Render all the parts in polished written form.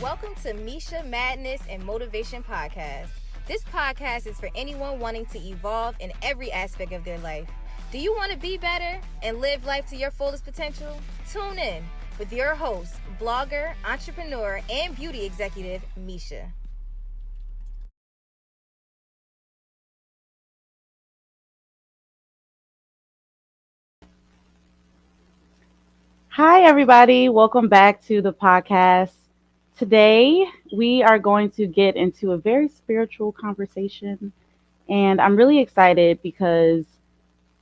Welcome to Mishia Madness and Motivation Podcast. This podcast is for anyone wanting to evolve in every aspect of their life. Do you want to be better and live life to your fullest potential? Tune in with your host, blogger, entrepreneur, and beauty executive, Mishia. Hi, everybody. Welcome back to the podcast. Today, we are going to get into a very spiritual conversation. And I'm really excited because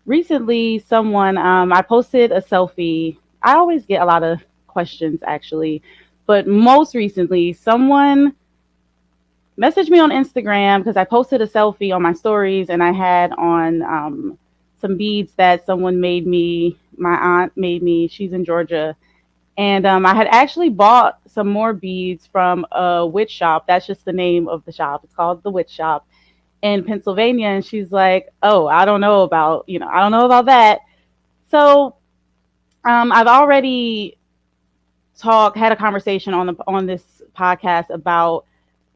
recently, I posted a selfie. I always get a lot of questions, actually. But most recently, someone messaged me on Instagram because I posted a selfie on my stories and I had on some beads that someone made me. My aunt made me. She's in Georgia. And I had actually bought some more beads from a witch shop. That's just the name of the shop. It's called the Witch Shop in Pennsylvania. And she's like, "Oh, I don't know about that." So I've already had a conversation on this podcast about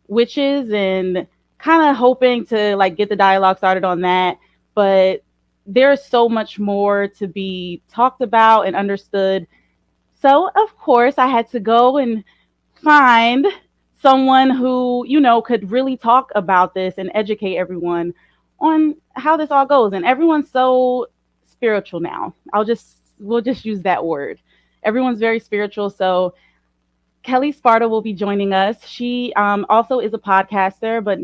witches and kind of hoping to like get the dialogue started on that. But there's so much more to be talked about and understood. So, of course, I had to go and find someone who, could really talk about this and educate everyone on how this all goes. And everyone's so spiritual now. We'll just use that word. Everyone's very spiritual. So, Kelle Sparta will be joining us. She also is a podcaster, but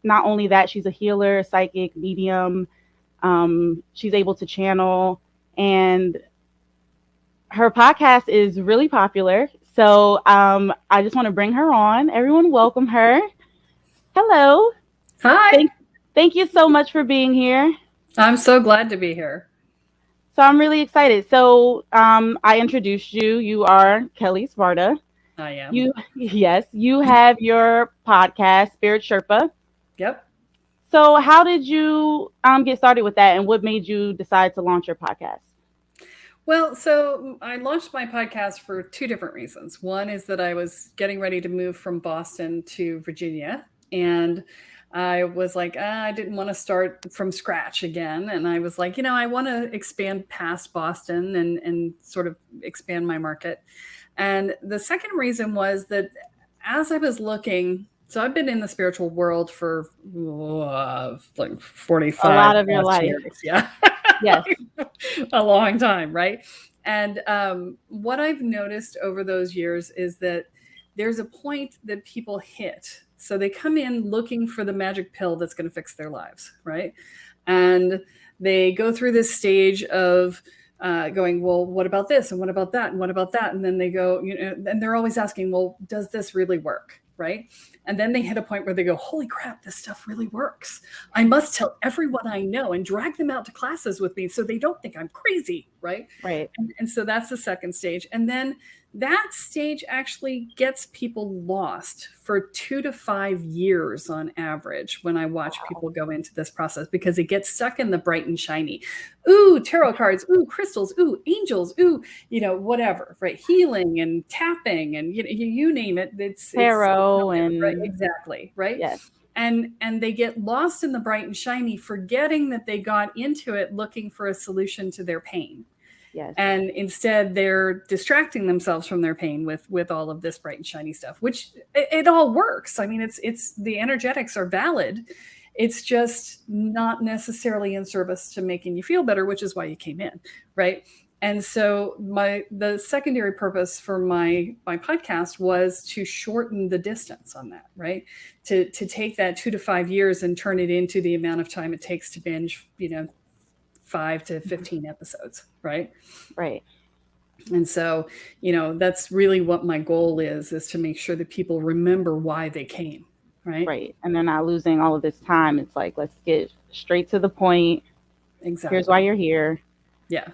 not only that, she's a healer, psychic, medium. She's able to channel, and her podcast is really popular. So I just want to bring her on. Everyone, welcome her. Hello. Hi. Thank you so much for being here. I'm so glad to be here. So I'm really excited. So I introduced you. You are Kelle Sparta. I am. You have your podcast, Spirit Sherpa. Yep. So how did you get started with that, and what made you decide to launch your podcast? Well, so I launched my podcast for two different reasons. One is that I was getting ready to move from Boston to Virginia, and I was like, I didn't want to start from scratch again. And I was like, I want to expand past Boston and sort of expand my market. And the second reason was that as I was looking, so I've been in the spiritual world for like 45 a lot of your life. years. Yeah. Yes. A long time, right? And what I've noticed over those years is that there's a point that people hit. So they come in looking for the magic pill that's going to fix their lives, right? And they go through this stage of going, well, what about this? And what about that? And what about that? And then they go, and they're always asking, well, does this really work? Right. And then they hit a point where they go, holy crap, this stuff really works. I must tell everyone I know and drag them out to classes with me so they don't think I'm crazy. Right. Right. And so that's the second stage. And then that stage actually gets people lost for 2 to 5 years on average when I watch people go into this process, because it gets stuck in the bright and shiny. Ooh, tarot cards, ooh, crystals, ooh, angels, ooh, whatever, right? Healing and tapping and you name it. It's tarot and right, exactly, right? Yes. And they get lost in the bright and shiny, forgetting that they got into it looking for a solution to their pain. Yes. And instead they're distracting themselves from their pain with all of this bright and shiny stuff, which it all works. I mean, it's the energetics are valid. It's just not necessarily in service to making you feel better, which is why you came in, right? And so the secondary purpose for my podcast was to shorten the distance on that, right? To take that 2 to 5 years and turn it into the amount of time it takes to binge, 5 to 15 episodes, right? Right. And so, that's really what my goal is to make sure that people remember why they came, right? Right. And they're not losing all of this time. It's like, let's get straight to the point. Exactly. Here's why you're here. Yeah.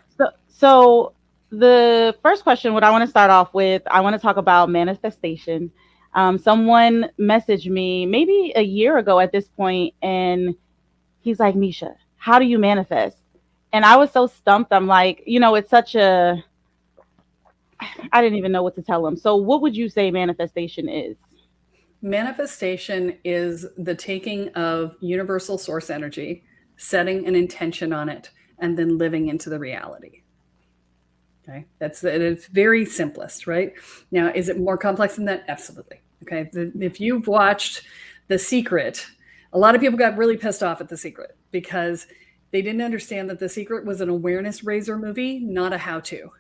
So the first question, what I want to start off with, I want to talk about manifestation. Someone messaged me maybe a year ago at this point, and he's like, Mishia, how do you manifest? And I was so stumped. I'm like, it's such a I didn't even know what to tell them. So what would you say manifestation is? Manifestation is the taking of universal source energy, setting an intention on it, and then living into the reality. Okay, it's very simplest, right? Now, is it more complex than that? Absolutely. Okay, if you've watched The Secret, a lot of people got really pissed off at The Secret because they didn't understand that The Secret was an awareness raiser movie, not a how-to.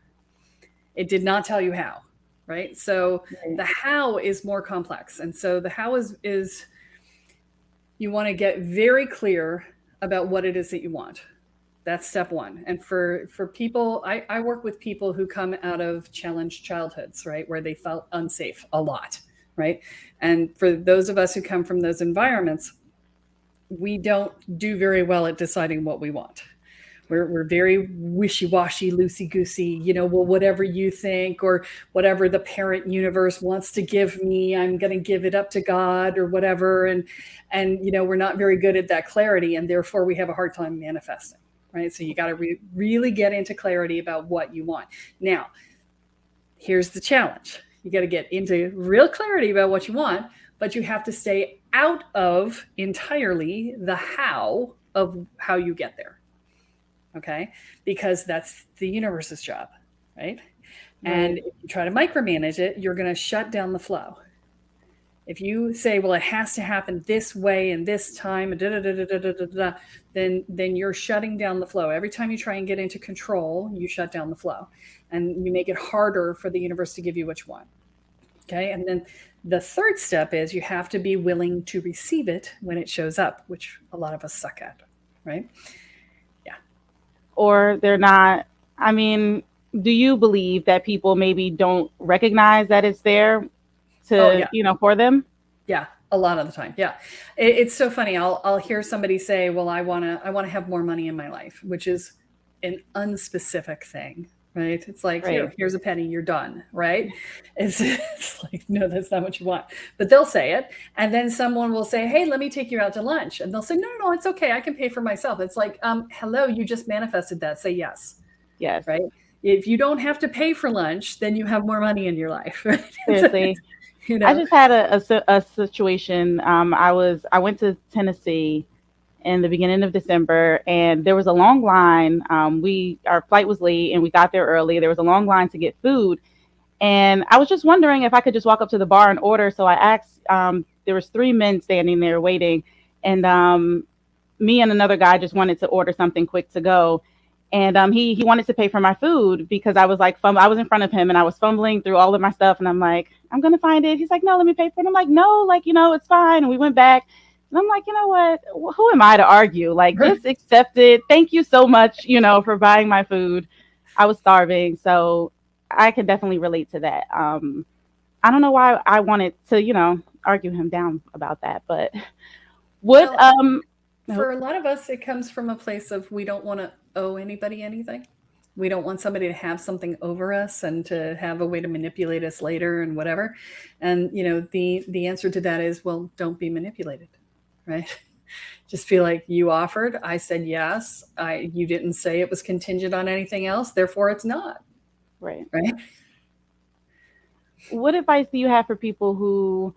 It did not tell you how, right? So Right. the how is more complex, and so the how is you want to get very clear about what it is that you want. That's step one. And for people, I work with people who come out of challenged childhoods, right, where they felt unsafe a lot, right? And for those of us who come from those environments, we don't do very well at deciding what we want. We're very wishy-washy, loosey-goosey, well, whatever you think or whatever the parent universe wants to give me, I'm going to give it up to God or whatever. And we're not very good at that clarity, and therefore we have a hard time manifesting, right? So you got to really get into clarity about what you want. Now, here's the challenge. You got to get into real clarity about what you want, but you have to stay out of entirely the how of how you get there. Okay, because that's the universe's job, right? And if you try to micromanage it, you're going to shut down the flow. If you say, well, it has to happen this way and this time, then you're shutting down the flow. Every time you try and get into control, you shut down the flow, and you make it harder for the universe to give you what you want. Okay, and then the third step is you have to be willing to receive it when it shows up, which a lot of us suck at, right? Or they're not. I mean, do you believe that people maybe don't recognize that it's there to, for them? Yeah, a lot of the time. Yeah. It's so funny. I'll hear somebody say, well, I want to have more money in my life, which is an unspecific thing, right? It's like, here's a penny, you're done, right? It's like, no, that's not what you want. But they'll say it. And then someone will say, hey, let me take you out to lunch. And they'll say, no, it's okay. I can pay for myself. It's like, hello, you just manifested that. Say yes. Yes. Right? If you don't have to pay for lunch, then you have more money in your life. Right? Seriously. I just had a situation. I went to Tennessee in the beginning of December, and there was a long line. Our flight was late, and we got there early. There was a long line to get food, and I was just wondering if I could just walk up to the bar and order. So I asked. There was 3 men standing there waiting, and me and another guy just wanted to order something quick to go. And he wanted to pay for my food because I was like, I was in front of him and I was fumbling through all of my stuff. And I'm like, I'm going to find it. He's like, no, let me pay for it. I'm like, no, it's fine. And we went back. And I'm like, you know what? Who am I to argue? Like, just accept it. Thank you so much, for buying my food. I was starving. So I can definitely relate to that. I don't know why I wanted to, argue him down about that. But for a lot of us, it comes from a place of we don't want to owe anybody anything. We don't want somebody to have something over us and to have a way to manipulate us later and whatever. And, the answer to that is, well, don't be manipulated, right? Just feel like you offered, I said yes. You didn't say it was contingent on anything else, therefore it's not. Right. Right. What advice do you have for people who,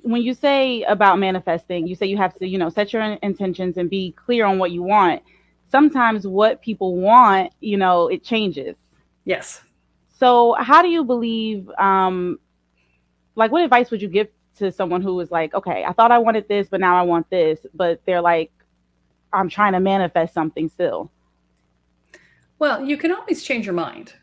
when you say about manifesting, you say you have to, set your intentions and be clear on what you want. Sometimes what people want, it changes. Yes. So how do you believe, what advice would you give to someone who is like, okay, I thought I wanted this, but now I want this, but they're like, I'm trying to manifest something still? Well, you can always change your mind.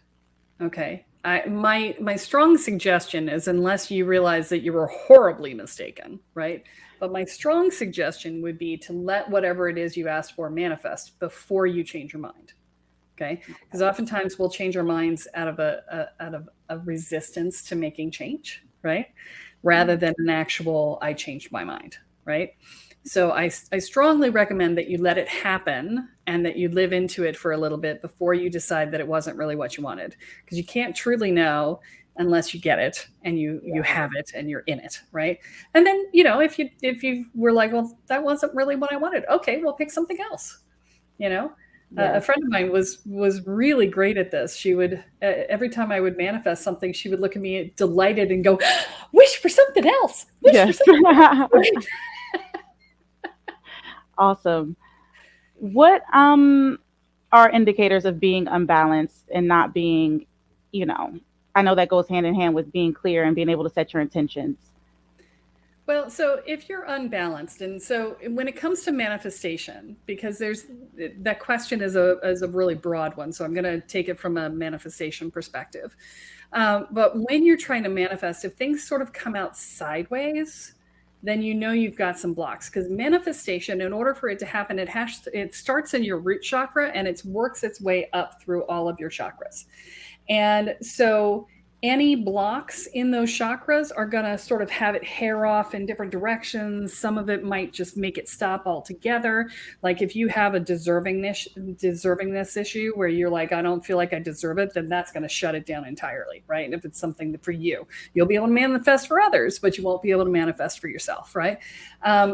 Okay. My strong suggestion is, unless you realize that you were horribly mistaken, right? But my strong suggestion would be to let whatever it is you asked for manifest before you change your mind. Okay. Because oftentimes we'll change our minds out of a resistance to making change, right? Rather than an actual, I changed my mind, right? So I strongly recommend that you let it happen and that you live into it for a little bit before you decide that it wasn't really what you wanted. Because you can't truly know unless you get it and you have it and you're in it, right? And then, if you were like, well, that wasn't really what I wanted. Okay, well, pick something else, A Yes. friend of mine was really great at this. She would every time I would manifest something, she would look at me delighted and go, "Wish for something else. Wish for Yes. something else." Awesome. What are indicators of being unbalanced and not being, you know, I know that goes hand in hand with being clear and being able to set your intentions. Well, so if you're unbalanced, and so when it comes to manifestation, because there's that question is a really broad one, so I'm going to take it from a manifestation perspective. But when you're trying to manifest, if things sort of come out sideways, then you know you've got some blocks. Because manifestation, in order for it to happen, it starts in your root chakra and it works its way up through all of your chakras. And so any blocks in those chakras are going to sort of have it hair off in different directions. Some of it might just make it stop altogether. Like if you have a deservingness issue where you're like, I don't feel like I deserve it, then that's going to shut it down entirely, right? And if it's something for you, you'll be able to manifest for others, but you won't be able to manifest for yourself, right?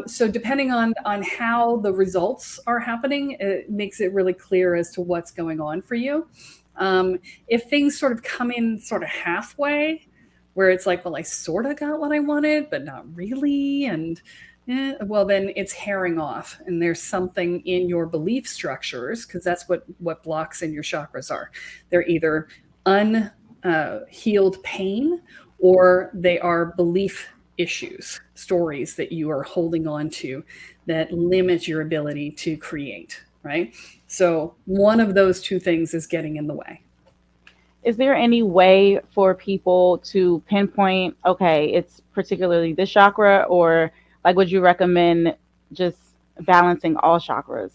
So depending on how the results are happening, it makes it really clear as to what's going on for you. If things sort of come in sort of halfway, where it's like, well, I sort of got what I wanted, but not really, and well, then it's herring off, and there's something in your belief structures, because that's what blocks in your chakras are. They're either unhealed pain, or they are belief issues, stories that you are holding on to that limit your ability to create, right? So one of those two things is getting in the way. Is there any way for people to pinpoint, okay, it's particularly this chakra, or like would you recommend just balancing all chakras?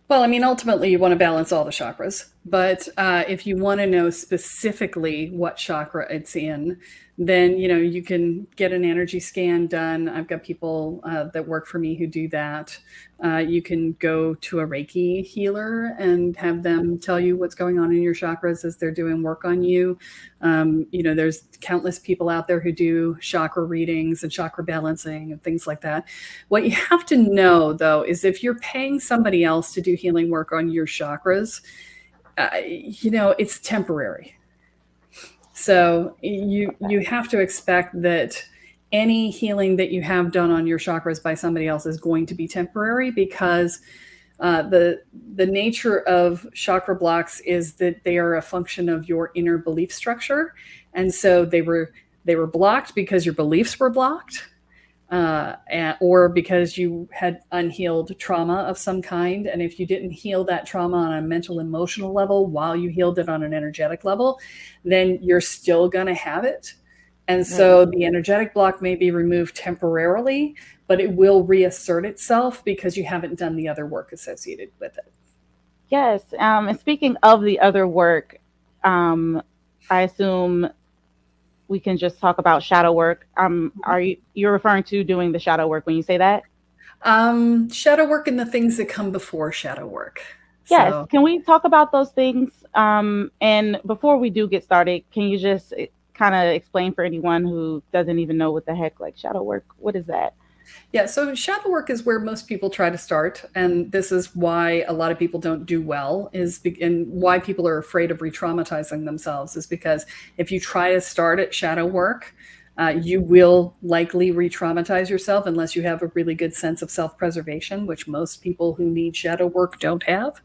Well, I mean, ultimately, you want to balance all the chakras. But if you want to know specifically what chakra it's in, then, you can get an energy scan done. I've got people that work for me who do that. You can go to a Reiki healer and have them tell you what's going on in your chakras as they're doing work on you. There's countless people out there who do chakra readings and chakra balancing and things like that. What you have to know, though, is if you're paying somebody else to do healing work on your chakras, it's temporary. So you have to expect that any healing that you have done on your chakras by somebody else is going to be temporary, because the nature of chakra blocks is that they are a function of your inner belief structure, and so they were blocked because your beliefs were blocked. Or because you had unhealed trauma of some kind. And if you didn't heal that trauma on a mental, emotional level while you healed it on an energetic level, then you're still going to have it. And so the energetic block may be removed temporarily, but it will reassert itself because you haven't done the other work associated with it. Yes. And speaking of the other work, I assume we can just talk about shadow work. You're referring to doing the shadow work when you say that? Shadow work and the things that come before shadow work. Yes. So, Can we talk about those things? And before we do get started, can you just kind of explain for anyone who doesn't even know what the heck, like shadow work, what is that? Yeah, so shadow work is where most people try to start, and this is why a lot of people don't do well, and why people are afraid of re-traumatizing themselves, is because if you try to start at shadow work, you will likely re-traumatize yourself unless you have a really good sense of self-preservation, which most people who need shadow work don't have.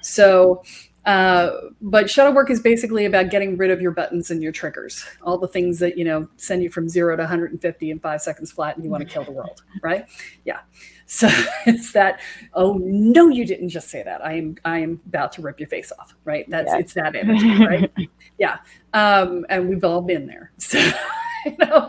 So, but shadow work is basically about getting rid of your buttons and your triggers, all the things that, send you from 0 to 150 in 5 seconds flat and you want to kill the world, right? Yeah. So it's that, oh, no, you didn't just say that. I am about to rip your face off, right? It's that energy, right? Yeah. And we've all been there. So,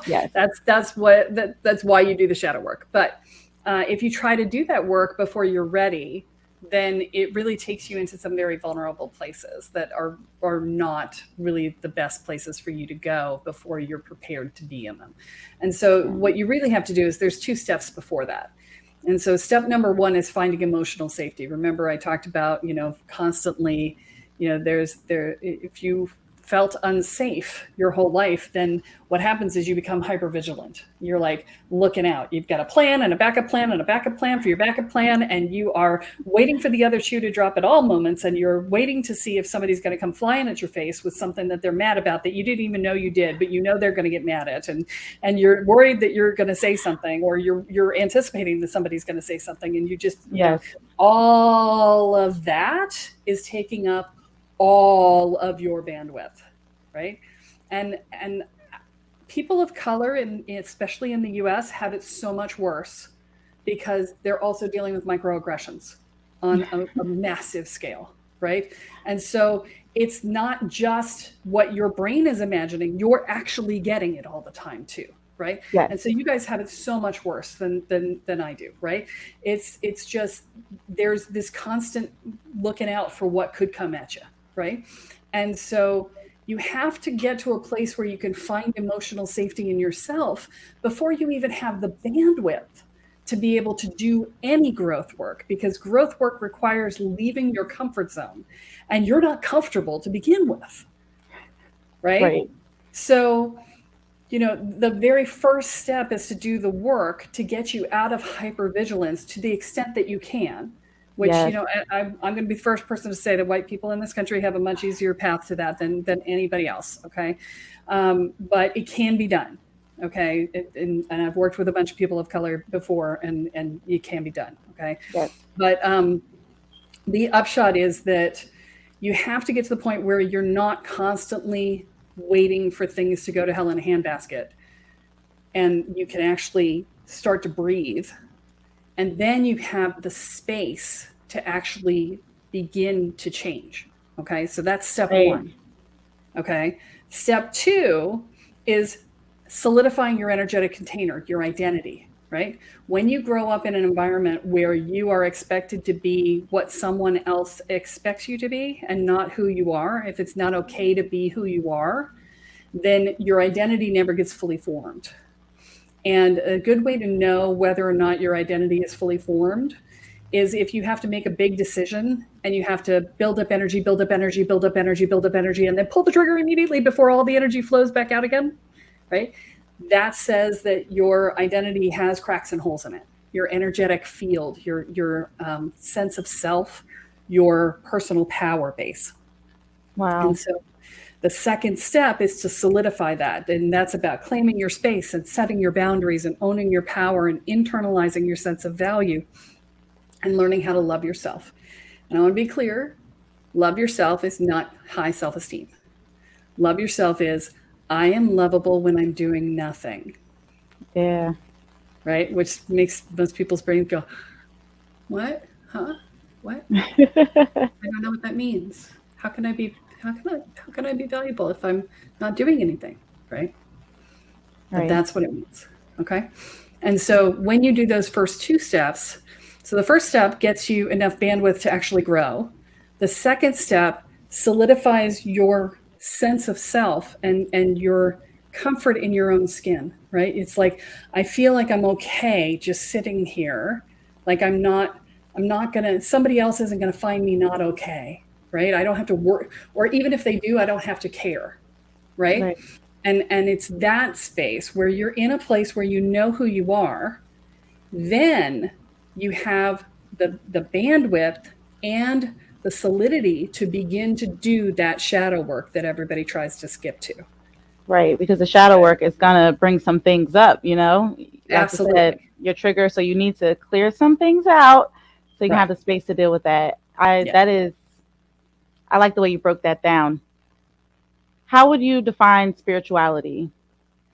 Yes. that's why you do the shadow work. But if you try to do that work before you're ready, then it really takes you into some very vulnerable places that are not really the best places for you to go before you're prepared to be in them. And so what you really have to do is there's 2 steps before that. And so step number 1 is finding emotional safety. Remember, I talked about, constantly, if you felt unsafe your whole life, then what happens is you become hypervigilant. You're like looking out. You've got a plan and a backup plan and a backup plan for your backup plan, and you are waiting for the other shoe to drop at all moments, and you're waiting to see if somebody's going to come flying at your face with something that they're mad about that you didn't even know you did, but you know they're going to get mad at, and you're worried that you're going to say something, or you're anticipating that somebody's going to say something, and you just Yes. all of that is taking up all of your bandwidth, right? And people of color, especially in the US, have it so much worse because they're also dealing with microaggressions on a massive scale, right? And so it's not just what your brain is imagining, you're actually getting it all the time too, right? Yes. And so you guys have it so much worse than I do, right? It's just, there's this constant looking out for what could come at you, right? And so you have to get to a place where you can find emotional safety in yourself before you even have the bandwidth to be able to do any growth work, because growth work requires leaving your comfort zone, and you're not comfortable to begin with, right? So, the very first step is to do the work to get you out of hypervigilance to the extent that you can, which, Yes. I'm going to be the first person to say that white people in this country have a much easier path to that than anybody else. Okay. But it can be done. Okay. And I've worked with a bunch of people of color before, and it can be done. Okay. Yes. But the upshot is that you have to get to the point where you're not constantly waiting for things to go to hell in a handbasket, and you can actually start to breathe. And then you have the space to actually begin to change. Okay. So that's step one. Okay. Step two is solidifying your energetic container, your identity, right? When you grow up in an environment where you are expected to be what someone else expects you to be and not who you are, if it's not okay to be who you are, then your identity never gets fully formed. And a good way to know whether or not your identity is fully formed is if you have to make a big decision and you have to build up energy, and then pull the trigger immediately before all the energy flows back out again, right? That says that your identity has cracks and holes in it. Your energetic field, your sense of self, your personal power base. Wow. And so the second step is to solidify that. And that's about claiming your space and setting your boundaries and owning your power and internalizing your sense of value and learning how to love yourself. And I want to be clear, love yourself is not high self-esteem. Love yourself is, I am lovable when I'm doing nothing. Yeah. Right? Which makes most people's brains go, what? Huh? What? I don't know what that means. How can I be valuable if I'm not doing anything, right? But that's what it means, okay? And so when you do those first two steps, so the first step gets you enough bandwidth to actually grow. The second step solidifies your sense of self and your comfort in your own skin, right? It's like, I feel like I'm okay just sitting here. Like somebody else isn't gonna find me not okay. Right? I don't have to work, or even if they do, I don't have to care. Right? And it's that space where you're in a place where you know who you are, then you have the bandwidth and the solidity to begin to do that shadow work that everybody tries to skip to. Right, because the shadow work is gonna bring some things up, Like Absolutely. you said, your trigger, so you need to clear some things out so you can have the space to deal with that. I like the way you broke that down. How would you define spirituality?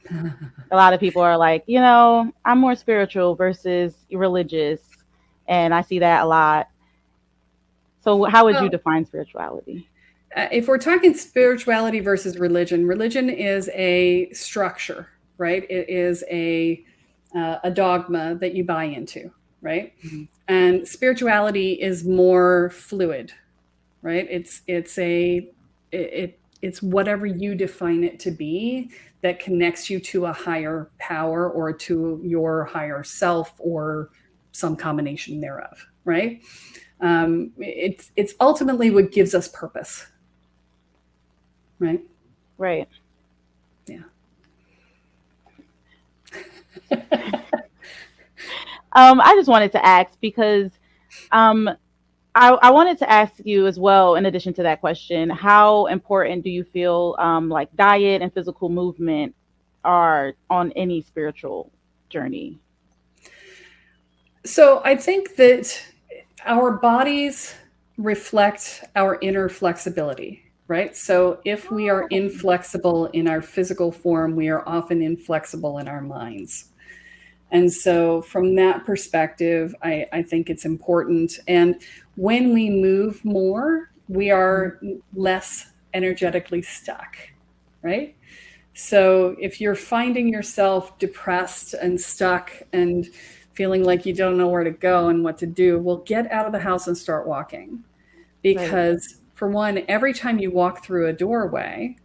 A lot of people are like, I'm more spiritual versus religious, and I see that a lot. So how would you define spirituality? If we're talking spirituality versus religion, religion is a structure, right? It is a dogma that you buy into, right? Mm-hmm. And spirituality is more fluid, right? It's whatever you define it to be that connects you to a higher power or to your higher self or some combination thereof, right? It's ultimately what gives us purpose, right? Right. Yeah. I just wanted to ask because um, I wanted to ask you as well, in addition to that question, how important do you feel like diet and physical movement are on any spiritual journey? So I think that our bodies reflect our inner flexibility, right? So if we are inflexible in our physical form, we are often inflexible in our minds. And so, from that perspective, I think it's important. And when we move more, we are less energetically stuck, right? So, if you're finding yourself depressed and stuck and feeling like you don't know where to go and what to do, well, get out of the house and start walking. Right. Because, for one, every time you walk through a doorway,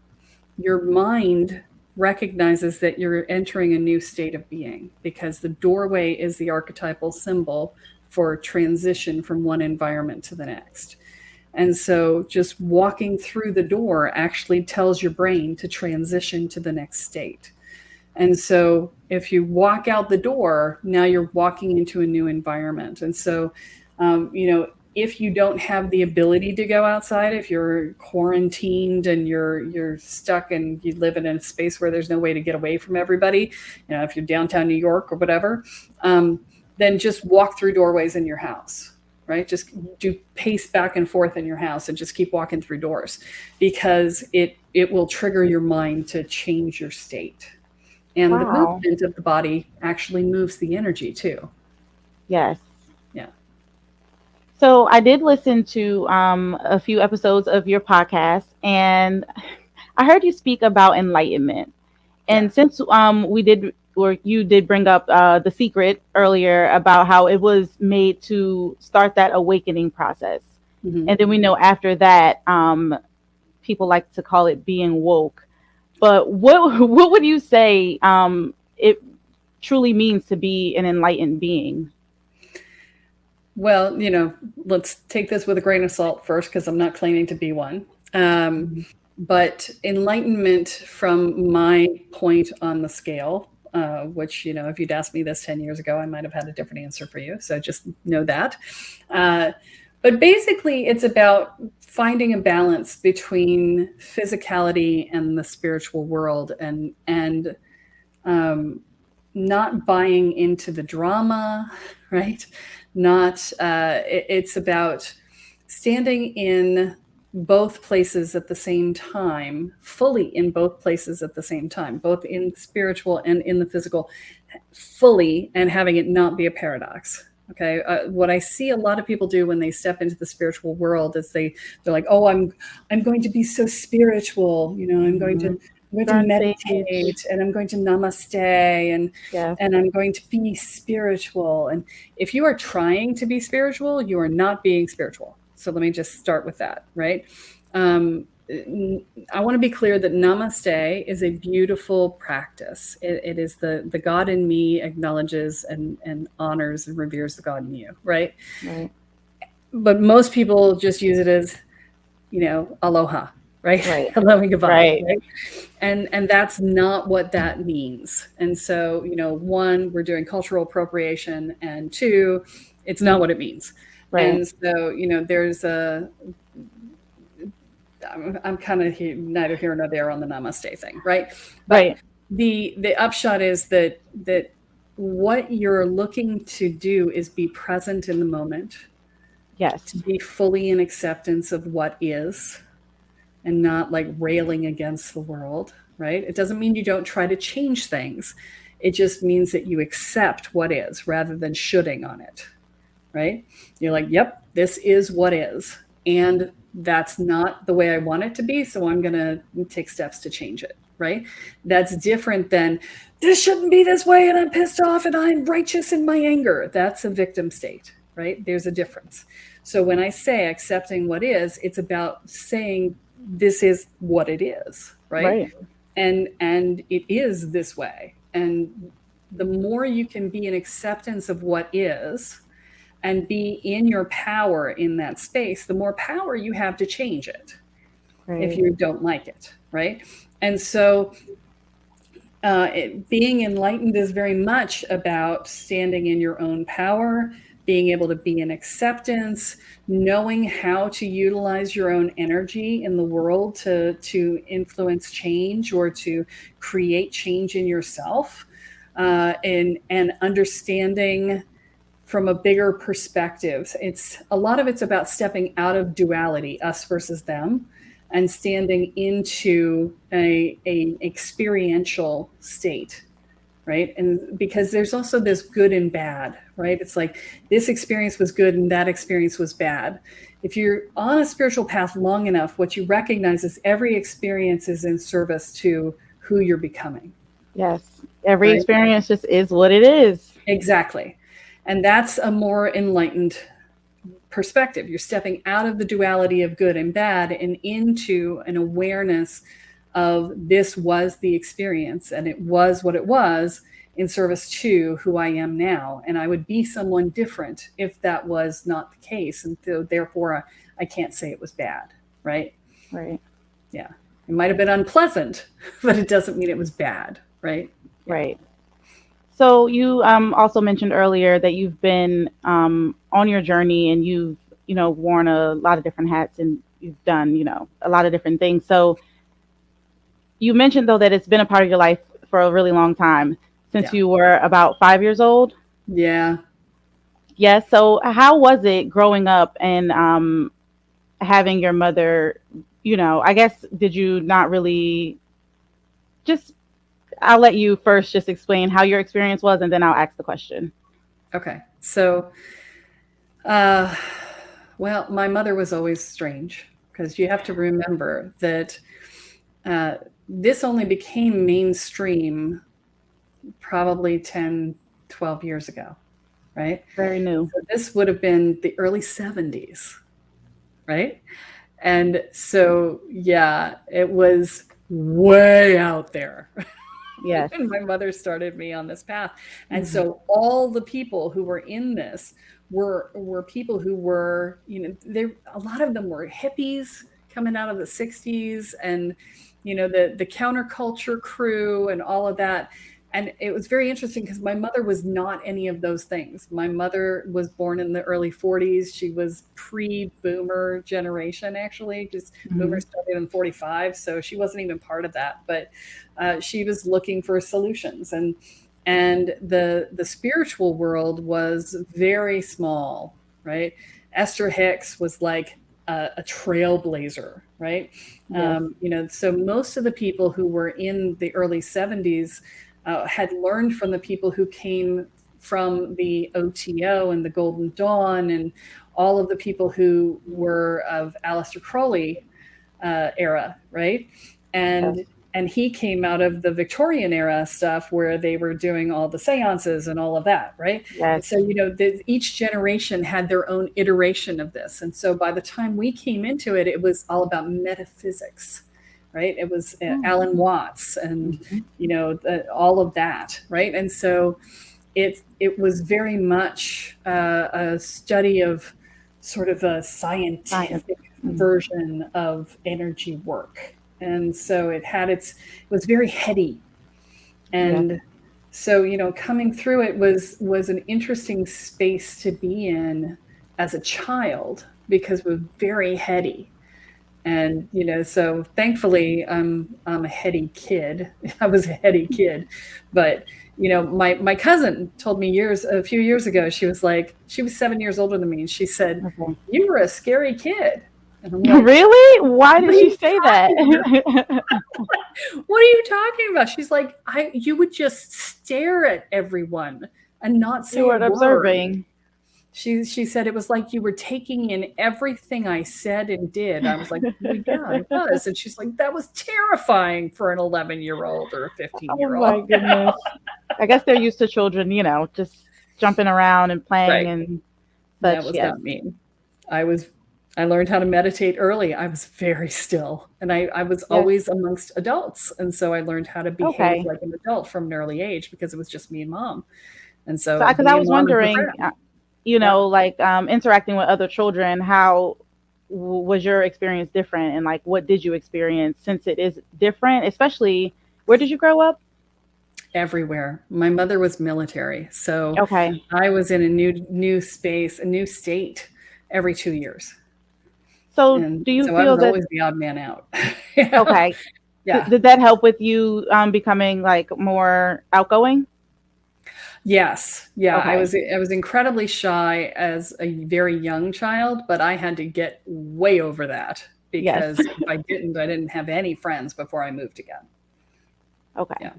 your mind recognizes that you're entering a new state of being, because the doorway is the archetypal symbol for transition from one environment to the next. And so just walking through the door actually tells your brain to transition to the next state. And so if you walk out the door, now you're walking into a new environment. And so, if you don't have the ability to go outside, if you're quarantined and you're stuck and you live in a space where there's no way to get away from everybody, if you're downtown New York or whatever, then just walk through doorways in your house, right? Just do pace back and forth in your house and just keep walking through doors, because it will trigger your mind to change your state. And the Wow. movement of the body actually moves the energy too. Yes. Yeah. So I did listen to a few episodes of your podcast, and I heard you speak about enlightenment. Yeah. And since we did, or you did bring up The Secret earlier about how it was made to start that awakening process. Mm-hmm. And then we know after that, people like to call it being woke. But what would you say it truly means to be an enlightened being? Well, let's take this with a grain of salt first, because I'm not claiming to be one. But enlightenment, from my point on the scale, which, if you'd asked me this 10 years ago, I might have had a different answer for you. So just know that. But basically, it's about finding a balance between physicality and the spiritual world, and not buying into the drama, right? It's about standing in both places at the same time, fully in both places at the same time, both in spiritual and in the physical, fully, and having it not be a paradox. Okay. What I see a lot of people do when they step into the spiritual world is they're like, oh, I'm going to be so spiritual. I'm going to meditate, and I'm going to namaste, and I'm going to be spiritual. And if you are trying to be spiritual, you are not being spiritual. So let me just start with that, right? I want to be clear that namaste is a beautiful practice. It is the God in me acknowledges and honors and reveres the God in you, right? Right. But most people just use it as, aloha, right? Hello and goodbye, right? And that's not what that means. And so, one, we're doing cultural appropriation, and two, it's not what it means. Right. And so, there's I'm kind of neither here nor there on the namaste thing, right? But the upshot is that what you're looking to do is be present in the moment. Yes. To be fully in acceptance of what is, and not like railing against the world, right? It doesn't mean you don't try to change things. It just means that you accept what is rather than shoulding on it, right? You're like, yep, this is what is. And that's not the way I want it to be. So I'm going to take steps to change it, right? That's different than, this shouldn't be this way, and I'm pissed off, and I'm righteous in my anger. That's a victim state, right? There's a difference. So when I say accepting what is, it's about saying, this is what it is, right? And it is this way. And the more you can be in acceptance of what is and be in your power in that space, the more power you have to change it if you don't like it, right? And so being enlightened is very much about standing in your own power, being able to be in acceptance, knowing how to utilize your own energy in the world to influence change or to create change in yourself, and understanding from a bigger perspective. It's a lot of it's about stepping out of duality, us versus them, and standing into a experiential state, right? And because there's also this good and bad, right? It's like this experience was good and that experience was bad. If you're on a spiritual path long enough, what you recognize is every experience is in service to who you're becoming. Yes. Every Right? experience just is what it is. Exactly. And that's a more enlightened perspective. You're stepping out of the duality of good and bad and into an awareness of this was the experience and it was what it was in service to who I am now. And I would be someone different if that was not the case. And so therefore, I can't say it was bad, right? Right. Yeah. It might have been unpleasant, but it doesn't mean it was bad, right? Yeah. Right. So you also mentioned earlier that you've been on your journey and you've, worn a lot of different hats and you've done, a lot of different things. So you mentioned though that it's been a part of your life for a really long time since you were about 5 years old. Yeah. Yes. So how was it growing up and having your mother, I guess, did you not really just, I'll let you first just explain how your experience was and then I'll ask the question. Okay. So, well, my mother was always strange because you have to remember that this only became mainstream probably 10, 12 years ago, right? Very new. So this would have been the early 70s, right? And so, yeah, it was way out there. Yes. And my mother started me on this path. And so all the people who were in this were people who were, a lot of them were hippies coming out of the 60s and, the counterculture crew and all of that. And it was very interesting because my mother was not any of those things. My mother was born in the early 40s. She was pre-boomer generation, actually, because boomers started in 45. So she wasn't even part of that. But she was looking for solutions. And the spiritual world was very small, right? Esther Hicks was like a trailblazer, right? Yes. So most of the people who were in the early 70s had learned from the people who came from the OTO and the Golden Dawn and all of the people who were of Aleister Crowley era, right? And Yes. and he came out of the Victorian era stuff where they were doing all the seances and all of that, right? And Yes. so, each generation had their own iteration of this. And so by the time we came into it, it was all about metaphysics, right? It was Alan Watts and, all of that, right? And so it was very much a study of sort of a scientific version of energy work. And so it was very heady. And so, coming through it was an interesting space to be in as a child because it was very heady. And, so thankfully I'm a heady kid. I was a heady kid, but my cousin told me a few years ago, she was 7 years older than me. And she said, "You were a scary kid." And I'm like, really? Why did she say that? What are you talking about? She's like, you would just stare at everyone and not say a word. Observing. She said it was like you were taking in everything I said and did. I was like, well, yeah, I was. And she's like, that was terrifying for an 11-year-old or a 15-year-old. Oh my goodness. I guess they're used to children, just jumping around and playing Right. and such. That was not me. I learned how to meditate early. I was very still. And I was always amongst adults. And so I learned how to behave like an adult from an early age because it was just me and mom. And so because I was wondering, interacting with other children, how was your experience different? And like, what did you experience since it is different? Especially, where did you grow up? Everywhere. My mother was military, so Okay. I was in a new space, a new state every 2 years. So And do you so I feel was that, always the odd man out. You know? okay, Yeah. did that help with you becoming like more outgoing? Yes. Yeah. Okay. I was incredibly shy as a very young child, but I had to get way over that Yes. because if I didn't have any friends before I moved again. Okay. Yeah.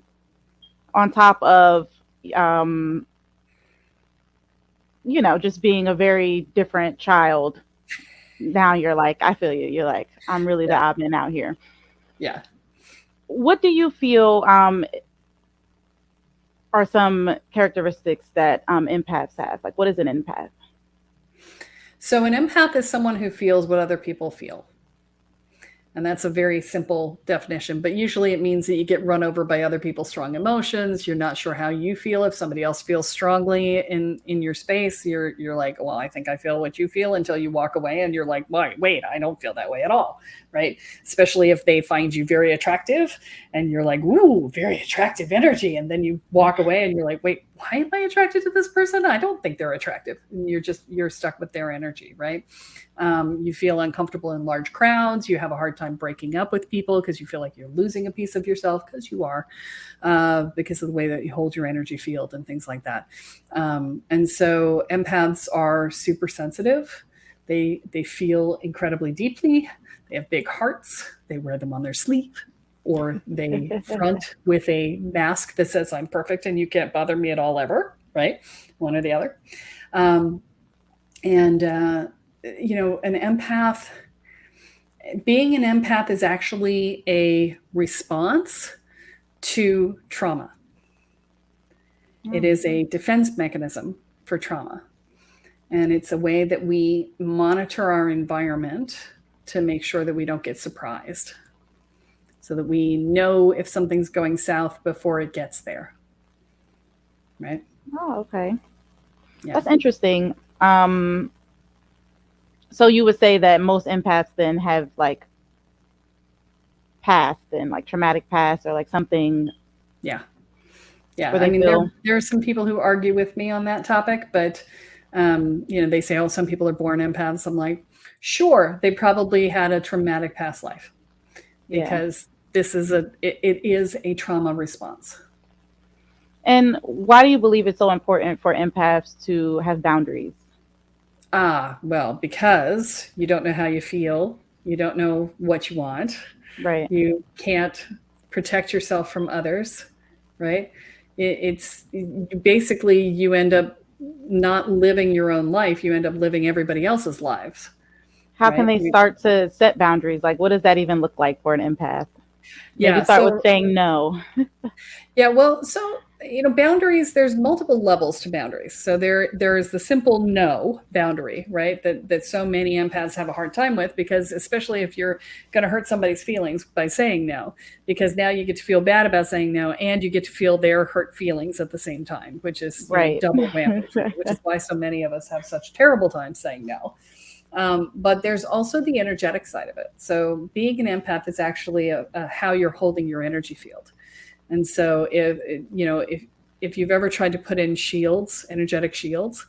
On top of, um, just being a very different child. Now you're like, I feel you. You're like, I'm really the Yeah. odd man out here. Yeah. What do you feel are some characteristics that empaths have? Like, what is an empath? So an empath is someone who feels what other people feel. And that's a very simple definition, but usually it means that you get run over by other people's strong emotions. You're not sure how you feel. If somebody else feels strongly in your space, you're like, well, I think I feel what you feel, until you walk away and you're like, wait, I don't feel that way at all, right? Especially if they find you very attractive and you're like, ooh, very attractive energy. And then you walk away and you're like, wait, why am I attracted to this person? I don't think they're attractive. And you're stuck with their energy, right? You feel uncomfortable in large crowds. You have a hard time breaking up with people because you feel like you're losing a piece of yourself, because you are, because of the way that you hold your energy field and things like that. And so empaths are super sensitive. They feel incredibly deeply. They have big hearts. They wear them on their sleeve, or they front with a mask that says, I'm perfect and you can't bother me at all ever, right? One or the other. And an empath, being an empath is actually a response to trauma. It is a defense mechanism for trauma. And it's a way that we monitor our environment to make sure that we don't get surprised, so that we know if something's going south before it gets there. Right? Oh, okay. Yeah. That's interesting. So you would say that most empaths then have like past and like traumatic past, or like something. Yeah. Yeah. Where I they mean, feel. there are some people who argue with me on that topic, but they say, oh, some people are born empaths. I'm like, sure, they probably had a traumatic past life, because it is a trauma response. And why do you believe it's so important for empaths to have boundaries? Well, because you don't know how you feel. You don't know what you want. Right. You can't protect yourself from others, right? It's basically, you end up not living your own life. You end up living everybody else's lives. How Right? can they start to set boundaries? Like, what does that even look like for an empath? Maybe Yeah. start So with saying no. yeah, well, so boundaries, there's multiple levels to boundaries. So there is the simple no boundary, right? That so many empaths have a hard time with, because especially if you're going to hurt somebody's feelings by saying no, because now you get to feel bad about saying no, and you get to feel their hurt feelings at the same time, which is Right. double whammy, which is why so many of us have such terrible times saying no. But there's also the energetic side of it. So being an empath is actually a how you're holding your energy field. And so if you've ever tried to put in shields, energetic shields,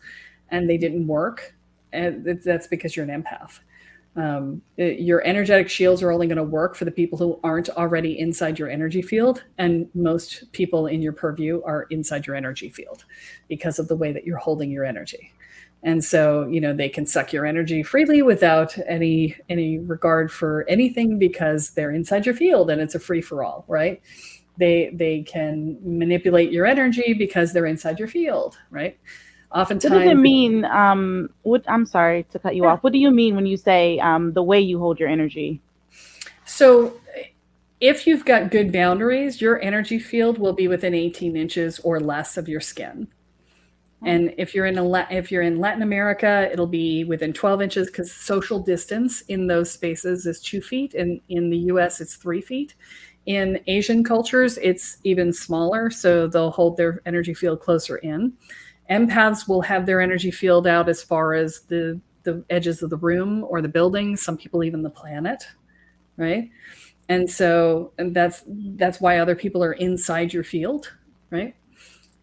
and they didn't work, and that's because you're an empath. Your energetic shields are only going to work for the people who aren't already inside your energy field. And most people in your purview are inside your energy field because of the way that you're holding your energy. And so, they can suck your energy freely without any regard for anything, because they're inside your field and it's a free for all, right? They can manipulate your energy because they're inside your field, right? Oftentimes, what does it mean? I'm sorry to cut you off. What do you mean when you say the way you hold your energy? So if you've got good boundaries, your energy field will be within 18 inches or less of your skin. And if you're in Latin America, it'll be within 12 inches, because social distance in those spaces is 2 feet. And in the US, it's 3 feet. In Asian cultures, it's even smaller, so they'll hold their energy field closer in. Empaths will have their energy field out as far as the the edges of the room or the building, some people even the planet, right? And that's why other people are inside your field, right?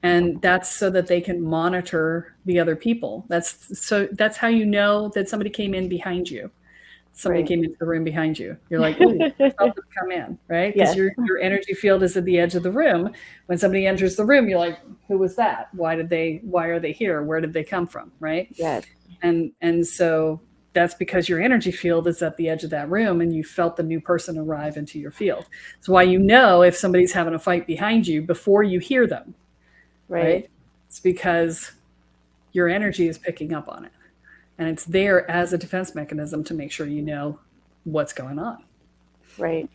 And that's so that they can monitor the other people. That's how you know that somebody came in behind you. Somebody Right. came into the room behind you. You're like, ooh, I felt them come in, right? Because Yes. your energy field is at the edge of the room. When somebody enters the room, you're like, who was that? Why are they here? Where did they come from? Right? Yes. And so that's because your energy field is at the edge of that room and you felt the new person arrive into your field. It's why you know if somebody's having a fight behind you before you hear them, right? It's because your energy is picking up on it. And it's there as a defense mechanism to make sure you know what's going on. Right.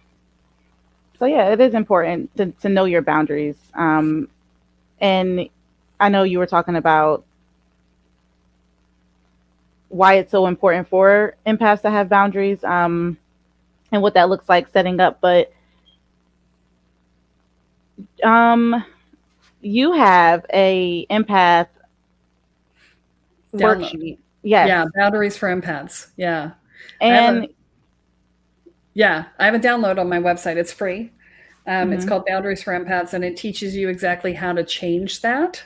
So yeah, it is important to know your boundaries. And I know you were talking about why it's so important for empaths to have boundaries, and what that looks like setting up. But you have a empath Download. worksheet. Yes. Yeah, boundaries for empaths. Yeah. And I have a download on my website. It's free. It's called Boundaries for Empaths, and it teaches you exactly how to change that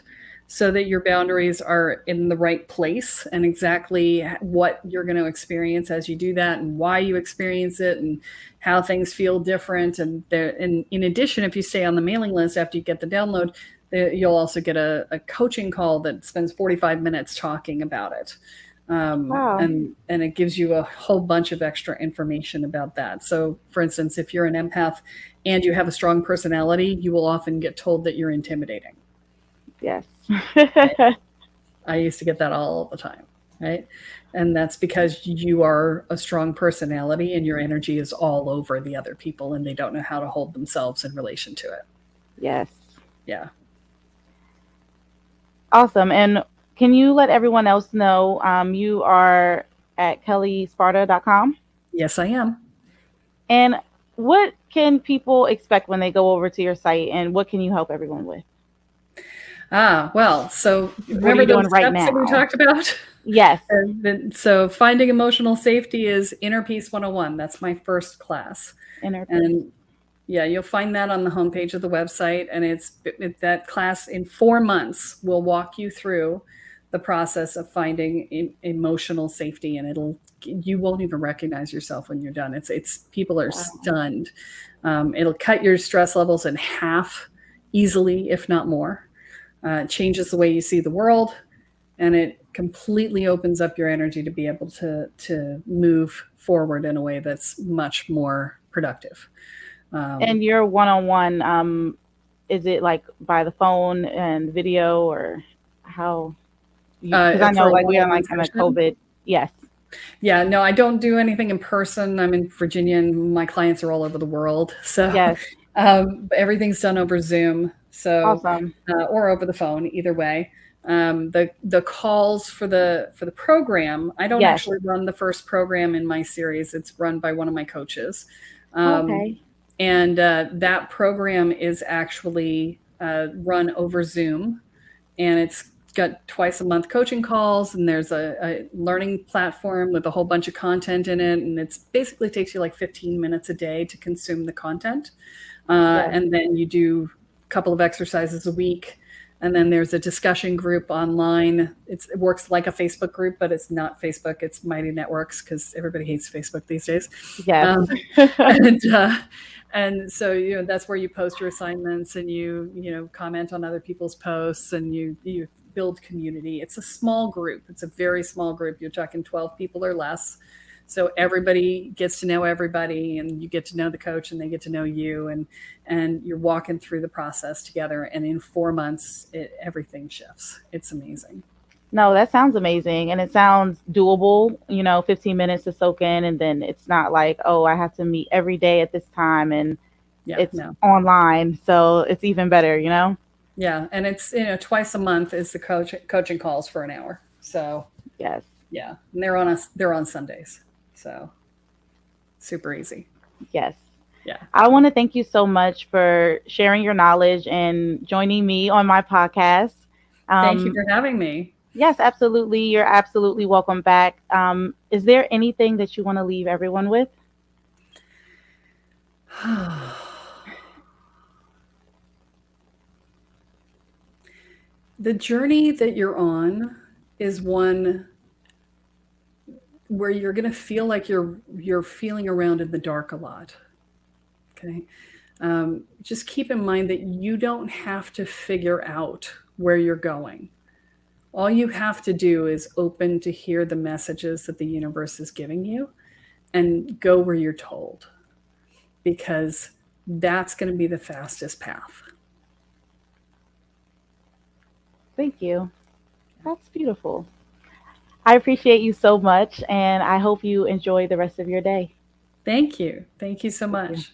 so that your boundaries are in the right place and exactly what you're going to experience as you do that and why you experience it and how things feel different. And in addition, if you stay on the mailing list after you get the download, you'll also get a coaching call that spends 45 minutes talking about it. wow. And it gives you a whole bunch of extra information about that. So for instance, if you're an empath and you have a strong personality, you will often get told that you're intimidating. Yes. Right? I used to get that all the time, right? And that's because you are a strong personality and your energy is all over the other people and they don't know how to hold themselves in relation to it. Yes. Yeah. Awesome. And can you let everyone else know you are at kellesparta.com? Yes, I am. And what can people expect when they go over to your site, and what can you help everyone with? Well, so What are remember you doing those right steps that we now? talked about? Yes. So finding emotional safety is Inner Peace 101. That's my first class. Inner peace. And yeah, you'll find that on the homepage of the website. And that class in 4 months will walk you through the process of finding emotional safety. And you won't even recognize yourself when you're done. It's people are stunned. It'll cut your stress levels in half easily, if not more. It changes the way you see the world, and it completely opens up your energy to be able to move forward in a way that's much more productive. And your one-on-one, is it like by the phone and video, or how? Because I know like we are like kind of COVID. Yes. Yeah, no, I don't do anything in person. I'm in Virginia and my clients are all over the world. So Yes. Everything's done over Zoom. So Awesome. or over the phone, either way. The calls for the program, I don't actually run the first program in my series. It's run by one of my coaches. Okay. And that program is actually run over Zoom, and it's got twice a month coaching calls, and there's a learning platform with a whole bunch of content in it. And it's basically takes you like 15 minutes a day to consume the content. And then you do a couple of exercises a week. And then there's a discussion group online. It works like a Facebook group, but it's not Facebook. It's Mighty Networks, because everybody hates Facebook these days. Yes. And so, that's where you post your assignments and you comment on other people's posts and you build community. It's a small group. It's a very small group. You're talking 12 people or less. So everybody gets to know everybody, and you get to know the coach and they get to know you, and you're walking through the process together. And in 4 months, everything shifts. It's amazing. No, that sounds amazing. And it sounds doable, 15 minutes to soak in. And then it's not like, oh, I have to meet every day at this time, and it's online. So it's even better, Yeah. And it's, twice a month is the coaching calls for an hour. So yes. Yeah. And they're on Sundays. So super easy. Yes. Yeah. I want to thank you so much for sharing your knowledge and joining me on my podcast. Thank you for having me. Yes, absolutely. You're absolutely welcome back. Is there anything that you want to leave everyone with? The journey that you're on is one where you're going to feel like you're feeling around in the dark a lot. Okay. Just keep in mind that you don't have to figure out where you're going. All you have to do is open to hear the messages that the universe is giving you and go where you're told, because that's going to be the fastest path. Thank you. That's beautiful. I appreciate you so much, and I hope you enjoy the rest of your day. Thank you. Thank you so Thank you. much.